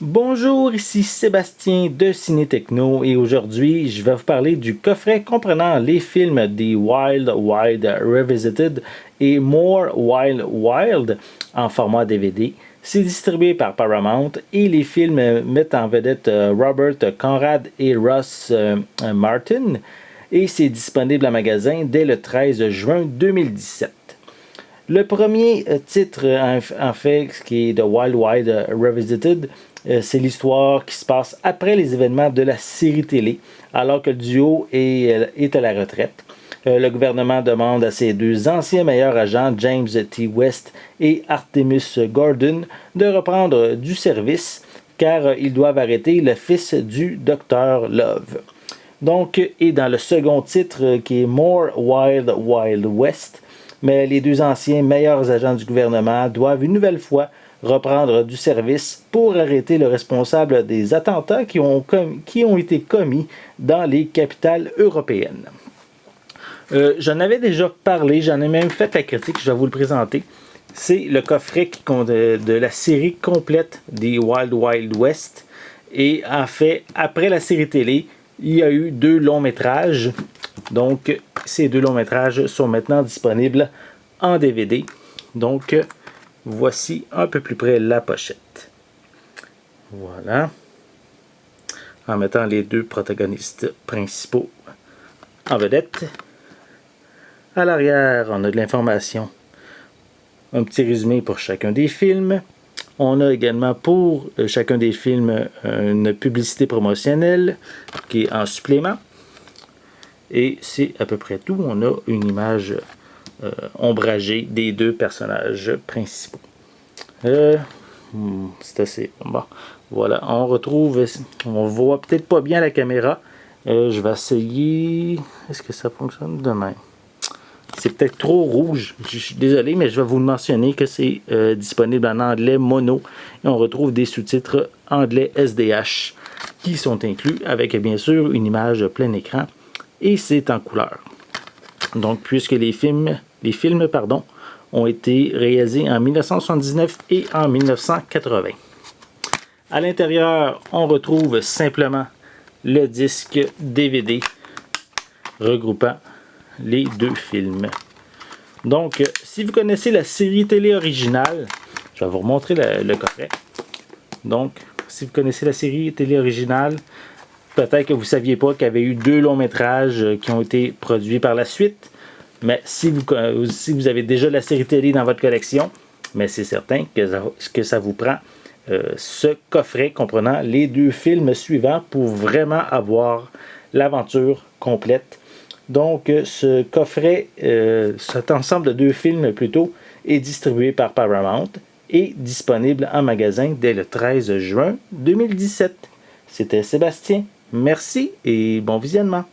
Bonjour, ici Sébastien de Ciné Techno et aujourd'hui je vais vous parler du coffret comprenant les films des Wild Wild Revisited et More Wild Wild en format DVD. C'est distribué par Paramount et les films mettent en vedette Robert Conrad et Ross Martin et c'est disponible en magasin dès le 13 juin 2017. Le premier titre, en fait, qui est The Wild Wild Revisited, c'est l'histoire qui se passe après les événements de la série télé, alors que le duo est à la retraite. Le gouvernement demande à ses deux anciens meilleurs agents, James T. West et Artemus Gordon, de reprendre du service, car ils doivent arrêter le fils du Dr. Love. Donc, et dans le second titre, qui est More Wild Wild West, mais les deux anciens meilleurs agents du gouvernement doivent une nouvelle fois reprendre du service pour arrêter le responsable des attentats qui ont été commis dans les capitales européennes. J'en avais déjà parlé, j'en ai même fait la critique, je vais vous le présenter. C'est le coffret de la série complète des Wild Wild West. Et en fait, après la série télé, il y a eu 2 longs métrages. Donc, ces 2 longs métrages sont maintenant disponibles en DVD. Donc, voici un peu plus près la pochette. Voilà. En mettant les 2 protagonistes principaux en vedette. À l'arrière, on a de l'information. Un petit résumé pour chacun des films. On a également pour chacun des films une publicité promotionnelle qui est en supplément. Et c'est à peu près tout. On a une image ombragée des 2 personnages principaux. C'est assez bon. Voilà, on retrouve. On voit peut-être pas bien la caméra. Je vais essayer. Est-ce que ça fonctionne demain? C'est peut-être trop rouge. Je suis désolé, mais je vais vous mentionner que c'est disponible en anglais mono. Et on retrouve des sous-titres anglais SDH qui sont inclus avec bien sûr une image plein écran. Et c'est en couleur. Donc, puisque les films ont été réalisés en 1979 et en 1980. À l'intérieur, on retrouve simplement le disque DVD regroupant les 2 films. Donc, si vous connaissez la série télé originale, je vais vous remontrer le coffret. Donc, si vous connaissez la série télé originale, peut-être que vous ne saviez pas qu'il y avait eu 2 longs métrages qui ont été produits par la suite. Mais si vous avez déjà la série télé dans votre collection, mais c'est certain que ça vous prend ce coffret comprenant les 2 films suivants pour vraiment avoir l'aventure complète. Donc, ce coffret, cet ensemble de 2 films plutôt, est distribué par Paramount et disponible en magasin dès le 13 juin 2017. C'était Sébastien. Merci et bon visionnement.